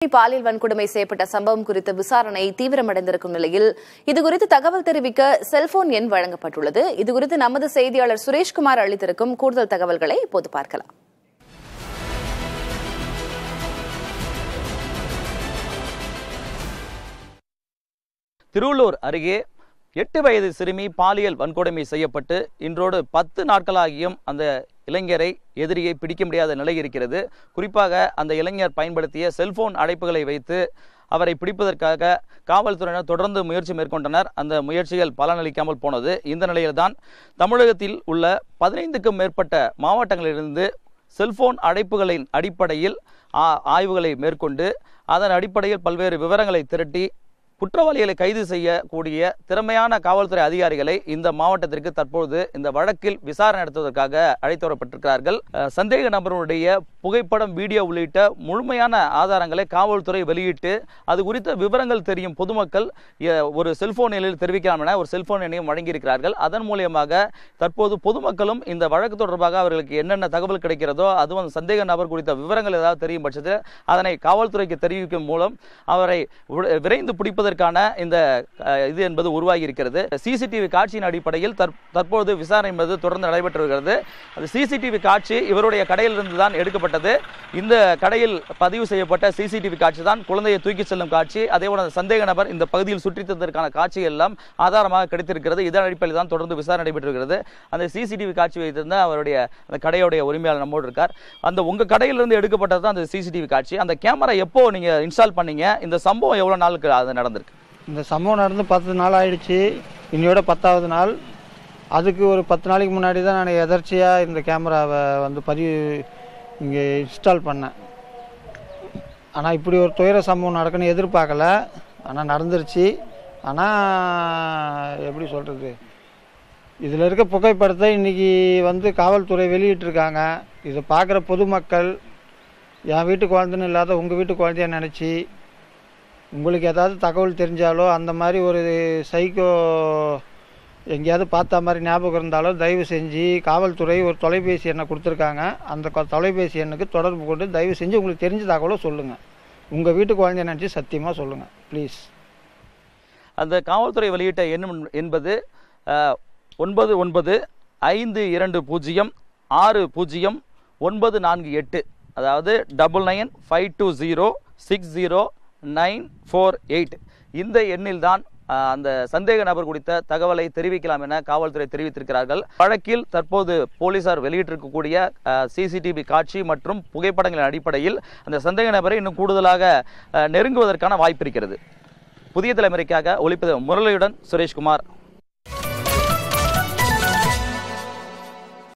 பாலியல் வன்கொடுமை செய்யப்பட்ட சம்பவம் குறித்த விசாரணை தீவிரமடைந்திருக்கும் நிலையில் இதுகுறித்து தகவல் தெரிவிக்க செல்போன் எண் வழங்கப்பட்டுள்ளது. இதுகுறித்து நமது செய்தியாளர் சுரேஷ்குமார் அளித்திருக்கும் கூடுதல் தகவல்களை இப்போது பார்க்கலாம். திருவள்ளூர் அருகே 8 வயது சிறுமி பாலியல் வன்கொடுமை செய்யப்பட்டு இன்றோடு 10 நாட்களாகியும் அந்த இளைஞரை எதிரியை பிடிக்க முடியாத நிலை இருக்கிறது. குறிப்பாக அந்த இளைஞர் பயன்படுத்திய செல்போன் அழைப்புகளை வைத்து அவரை பிடிப்பதற்காக காவல்துறையினர் தொடர்ந்து முயற்சி மேற்கொண்டனர். அந்த முயற்சிகள் பலனளிக்காமல் போனது. இந்த நிலையில்தான் தமிழகத்தில் உள்ள 15க்கும் மேற்பட்ட மாவட்டங்களிலிருந்து செல்போன் அழைப்புகளின் அடிப்படையில் ஆய்வுகளை மேற்கொண்டு அதன் அடிப்படையில் பல்வேறு விவரங்களை திரட்டி குற்றவாளிகளை கைது செய்யக்கூடிய திறமையான காவல்துறை அதிகாரிகளை இந்த மாவட்டத்திற்கு தற்போது இந்த வழக்கில் விசாரணை நடத்துவதற்காக அழைத்து வரப்பட்டிருக்கிறார்கள். சந்தேக நபருடைய புகைப்படம், வீடியோ உள்ளிட்ட முழுமையான ஆதாரங்களை காவல்துறை வெளியிட்டு அது குறித்த விவரங்கள் தெரியும் பொதுமக்கள் ஒரு செல்போன் எண்ணில் தெரிவிக்கலாம் என ஒரு செல்போன் எண்ணையும் வழங்கியிருக்கிறார்கள். அதன் மூலியமாக தற்போது பொதுமக்களும் இந்த வழக்கு தொடர்பாக அவர்களுக்கு என்னென்ன தகவல் கிடைக்கிறதோ அதுவும் சந்தேக நபர் குறித்த விவரங்கள் ஏதாவது தெரியும் பட்சத்தில் அதனை காவல்துறைக்கு தெரிவிக்கும் மூலம் அவரை விரைந்து பிடிப்பது இந்த இது என்பது உருவாகி இருக்கிறது. சிசிடிவி காட்சியின் அடிப்படையில் தற்போது விசாரணை என்பது தொடர்ந்து நடைபெற்று வருகிறது. அது சிசிடிவி காட்சி இவருடைய கடையிலிருந்து தான் எடுக்கப்பட்டது. இந்த கடையில் பதிவு செய்யப்பட்ட சிசிடிவி காட்சி தான் குழந்தையை தூக்கி செல்லும் காட்சி. அதேபோல சந்தேக நபர் இந்த பகுதியில் சுற்றித்ததற்கான காட்சி எல்லாம் ஆதாரமாக கிடைத்திருக்கிறது. இதன் அடிப்படையில் தான் தொடர்ந்து விசாரணை நடைபெற்று வருகிறது. அந்த சிசிடிவி காட்சி வைத்திருந்த அவருடைய அந்த கடையுடைய உரிமையாளர் நம்மோடு இருக்கார். அந்த உங்க கடையிலிருந்து எடுக்கப்பட்டது தான் அந்த சிசிடிவி காட்சி. அந்த கேமரா எப்போ நீங்க இன்ஸ்டால் பண்ணீங்க? இந்த சம்பவம் எவ்வளவு நாளுக்கு அது நடந்திருக்கு? இந்த சம்பவம் நடந்து 10 நாள் ஆயிடுச்சு. இன்னையோட 10வது நாள். அதுக்கு ஒரு 10 நாளைக்கு முன்னாடி தான் நான் எதர்ச்சியாக இந்த கேமராவை பதிவு இங்கே இன்ஸ்டால் பண்ணேன். ஆனால் இப்படி ஒரு துயர சம்பவம் நடக்குன்னு எதிர்பார்க்கல. ஆனால் நடந்துருச்சு. ஆனால் எப்படி சொல்கிறது, இதில் இருக்க புகைப்படத்தை இன்றைக்கி காவல்துறை வெளியிட்டிருக்காங்க. இதை பார்க்குற பொதுமக்கள் என் வீட்டு குழந்தைன்னு இல்லாத உங்கள் வீட்டு குழந்தைய நினச்சி உங்களுக்கு ஏதாவது தகவல் தெரிஞ்சாலோ அந்த மாதிரி ஒரு சைக்கோ எங்கேயாவது பார்த்த மாதிரி ஞாபகம் இருந்தாலோ தயவு செஞ்சு காவல்துறை ஒரு தொலைபேசி எண்ணை கொடுத்துருக்காங்க. அந்த தொலைபேசி எண்ணுக்கு தொடர்பு கொண்டு தயவு செஞ்சு உங்களுக்கு தெரிஞ்ச தகவலோ சொல்லுங்கள். உங்கள் வீட்டு குழந்தைய நினச்சி சத்தியமாக சொல்லுங்கள் ப்ளீஸ். அந்த காவல்துறை வெளியிட்ட எண் என்பது 9950600948, அதாவது 9952060948. இந்த எண்ணில் தான் அந்த சந்தேக நபர் குறித்த தகவலை தெரிவிக்கலாம் என காவல்துறை தெரிவித்திருக்கிறார்கள். வழக்கில் தற்போது போலீசார் வெளியிட்டிருக்கக்கூடிய சிசிடிவி காட்சி மற்றும் புகைப்படங்களின் அடிப்படையில் அந்த சந்தேக நபரை இன்னும் கூடுதலாக நெருங்குவதற்கான வாய்ப்பு இருக்கிறது. புதிய தலைமுறைக்காக ஒளிப்பதிவு முரளியுடன் சுரேஷ்குமார்.